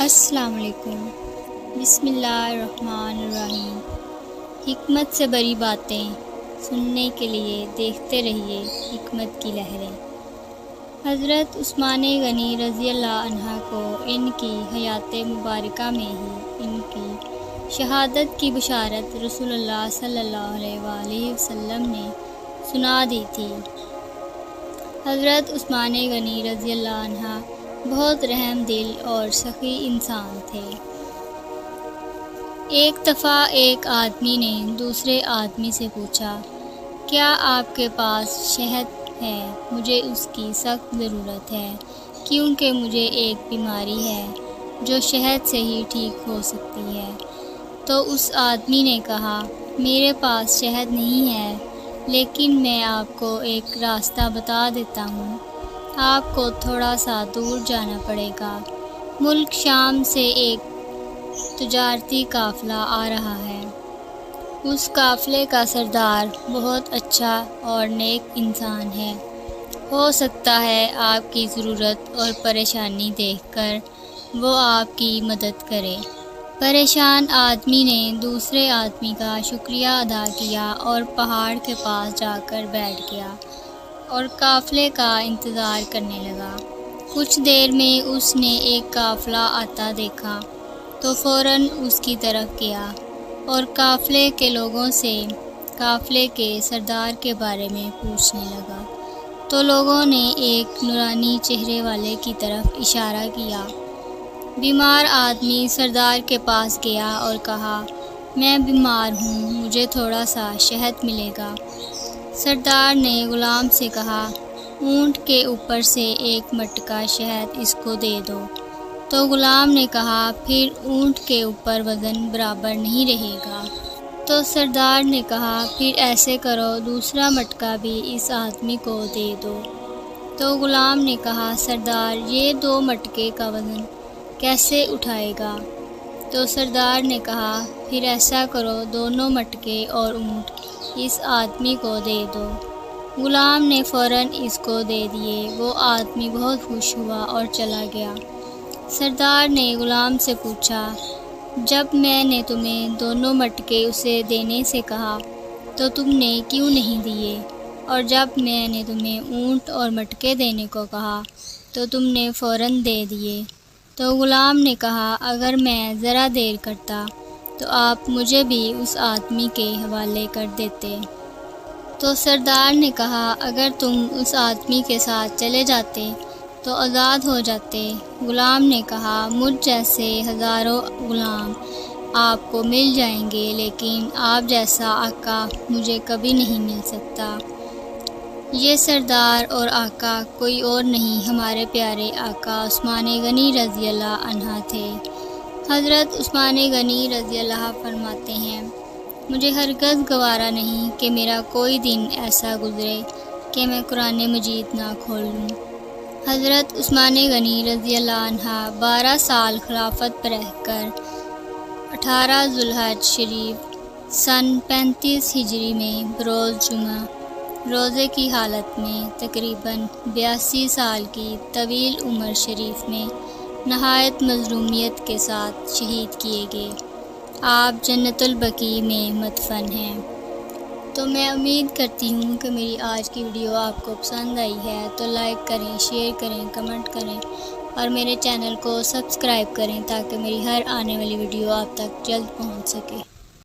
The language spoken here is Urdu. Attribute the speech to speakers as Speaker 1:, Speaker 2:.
Speaker 1: السلام علیکم۔ بسم اللہ الرحمن الرحیم۔ حکمت سے بری باتیں سننے کے لیے دیکھتے رہیے حکمت کی لہریں۔ حضرت عثمان غنی رضی اللہ عنہ کو ان کی حیات مبارکہ میں ہی ان کی شہادت کی بشارت رسول اللہ صلی اللہ علیہ وآلہ وسلم نے سنا دی تھی۔ حضرت عثمان غنی رضی اللہ عنہ بہت رحم دل اور سخی انسان تھے۔ ایک دفعہ ایک آدمی نے دوسرے آدمی سے پوچھا، کیا آپ کے پاس شہد ہے؟ مجھے اس کی سخت ضرورت ہے، کیونکہ مجھے ایک بیماری ہے جو شہد سے ہی ٹھیک ہو سکتی ہے۔ تو اس آدمی نے کہا، میرے پاس شہد نہیں ہے، لیکن میں آپ کو ایک راستہ بتا دیتا ہوں۔ آپ کو تھوڑا سا دور جانا پڑے گا۔ ملک شام سے ایک تجارتی قافلہ آ رہا ہے۔ اس قافلے کا سردار بہت اچھا اور نیک انسان ہے۔ ہو سکتا ہے آپ کی ضرورت اور پریشانی دیکھ کر وہ آپ کی مدد کرے۔ پریشان آدمی نے دوسرے آدمی کا شکریہ ادا کیا اور پہاڑ کے پاس جا کر بیٹھ گیا اور قافلے کا انتظار کرنے لگا۔ کچھ دیر میں اس نے ایک قافلہ آتا دیکھا تو فوراً اس کی طرف گیا اور قافلے کے لوگوں سے قافلے کے سردار کے بارے میں پوچھنے لگا۔ تو لوگوں نے ایک نورانی چہرے والے کی طرف اشارہ کیا۔ بیمار آدمی سردار کے پاس گیا اور کہا، میں بیمار ہوں، مجھے تھوڑا سا شہد ملے گا۔ سردار نے غلام سے کہا، اونٹ کے اوپر سے ایک مٹکا شہد اس کو دے دو۔ تو غلام نے کہا، پھر اونٹ کے اوپر وزن برابر نہیں رہے گا۔ تو سردار نے کہا، پھر ایسے کرو، دوسرا مٹکا بھی اس آدمی کو دے دو۔ تو غلام نے کہا، سردار یہ 2 مٹکے کا وزن کیسے اٹھائے گا؟ تو سردار نے کہا، پھر ایسا کرو، دونوں مٹکے اور اونٹ اس آدمی کو دے دو۔ غلام نے فوراً اس کو دے دیے۔ وہ آدمی بہت خوش ہوا اور چلا گیا۔ سردار نے غلام سے پوچھا، جب میں نے تمہیں دونوں مٹکے اسے دینے سے کہا تو تم نے کیوں نہیں دیے؟ اور جب میں نے تمہیں اونٹ اور مٹکے دینے کو کہا تو تم نے فوراً دے دیے؟ تو غلام نے کہا، اگر میں ذرا دیر کرتا تو آپ مجھے بھی اس آدمی کے حوالے کر دیتے۔ تو سردار نے کہا، اگر تم اس آدمی کے ساتھ چلے جاتے تو آزاد ہو جاتے۔ غلام نے کہا، مجھ جیسے ہزاروں غلام آپ کو مل جائیں گے، لیکن آپ جیسا آقا مجھے کبھی نہیں مل سکتا۔ یہ سردار اور آقا کوئی اور نہیں، ہمارے پیارے آقا عثمان غنی رضی اللہ عنہ تھے۔ حضرت عثمان غنی رضی اللہ فرماتے ہیں، مجھے ہرگز گوارا نہیں کہ میرا کوئی دن ایسا گزرے کہ میں قرآن مجید نہ کھولوں۔ حضرت عثمان غنی رضی اللہ عنہ 12 سال خلافت پر رہ کر 18 ذوالحج شریف سن 35 ہجری میں بروز جمعہ روزے کی حالت میں تقریباً 82 سال کی طویل عمر شریف میں نہایت مظلومیت کے ساتھ شہید کیے گئے۔ آپ جنت البقیع میں مدفن ہیں۔ تو میں امید کرتی ہوں کہ میری آج کی ویڈیو آپ کو پسند آئی ہے، تو لائک کریں، شیئر کریں، کمنٹ کریں اور میرے چینل کو سبسکرائب کریں تاکہ میری ہر آنے والی ویڈیو آپ تک جلد پہنچ سکے۔